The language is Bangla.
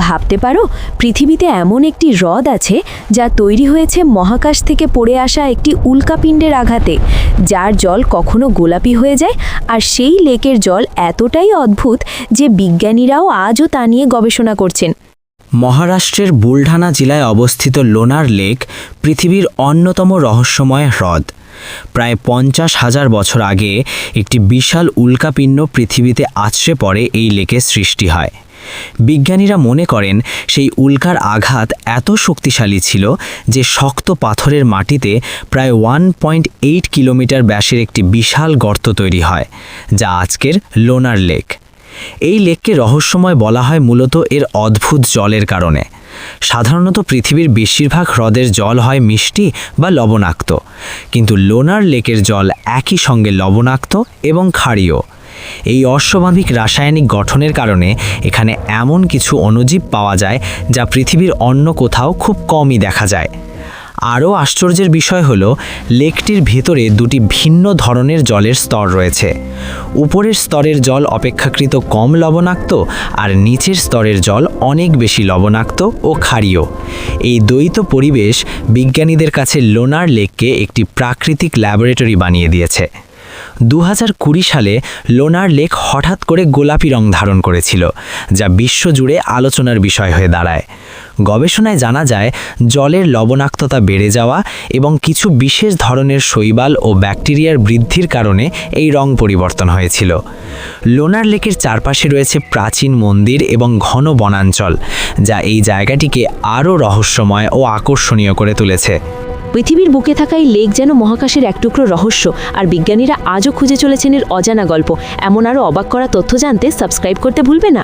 ভাবতে পারো, পৃথিবীতে এমন একটি হ্রদ আছে যা তৈরি হয়েছে মহাকাশ থেকে পড়ে আসা একটি উল্কাপিণ্ডের আঘাতে, যার জল কখনো গোলাপি হয়ে যায়। আর সেই লেকের জল এতটাই অদ্ভুত যে বিজ্ঞানীরাও আজও তা নিয়ে গবেষণা করছেন। মহারাষ্ট্রের বুলঢানা জেলায় অবস্থিত লোনার লেক পৃথিবীর অন্যতম রহস্যময় হ্রদ। প্রায় 50,000 বছর আগে একটি বিশাল উল্কাপিণ্ড পৃথিবীতে আছড়ে পড়ে এই লেকের সৃষ্টি হয়। বিজ্ঞানীরা মনে করেন সেই উল্কার আঘাত এত শক্তিশালী ছিল যে শক্ত পাথরের মাটিতে প্রায় 1.8 কিলোমিটার ব্যাসের একটি বিশাল গর্ত তৈরি হয়, যা আজকের লোনার লেক। এই লেককে রহস্যময় বলা হয় মূলত এর অদ্ভুত জলের কারণে। সাধারণত পৃথিবীর বেশিরভাগ হ্রদের জল হয় মিষ্টি বা লবণাক্ত, কিন্তু লোনার লেকের জল একই সঙ্গে লবণাক্ত এবং ক্ষারীয়। এই অস্বাভাবিক রাসায়নিক গঠনের কারণে এখানে এমন কিছু অণুজীব পাওয়া যায় যা পৃথিবীর অন্য কোথাও খুব কমই দেখা যায়। আরও আশ্চর্যের বিষয় হল, লেকটির ভেতরে দুটি ভিন্ন ধরনের জলের স্তর রয়েছে। উপরের স্তরের জল অপেক্ষাকৃত কম লবণাক্ত, আর নিচের স্তরের জল অনেক বেশি লবণাক্ত ও ক্ষারীয়। এই দ্বৈত পরিবেশ বিজ্ঞানীদের কাছে লোনার লেককে একটি প্রাকৃতিক ল্যাবরেটরি বানিয়ে দিয়েছে। 2020 সালে লোনার লেক হঠাৎ করে গোলাপি রং ধারণ করেছিল, যা বিশ্বজুড়ে আলোচনার বিষয় হয়ে দাঁড়ায়। গবেষণায় জানা যায়, জলের লবণাক্ততা বেড়ে যাওয়া এবং কিছু বিশেষ ধরনের শৈবাল ও ব্যাকটেরিয়ার বৃদ্ধির কারণে এই রং পরিবর্তন হয়েছিল। লোনার লেকের চারপাশে রয়েছে প্রাচীন মন্দির এবং ঘন বনাঞ্চল, যা এই জায়গাটিকে আরও রহস্যময় ও আকর্ষণীয় করে তুলেছে। পৃথিবীর বুকে থাকা এই লেক যেন মহাকাশের এক টুকরো রহস্য, আর বিজ্ঞানীরা আজও খুঁজে চলেছেন এর অজানা গল্প। এমন আরও অবাক করা তথ্য জানতে সাবস্ক্রাইব করতে ভুলবে না।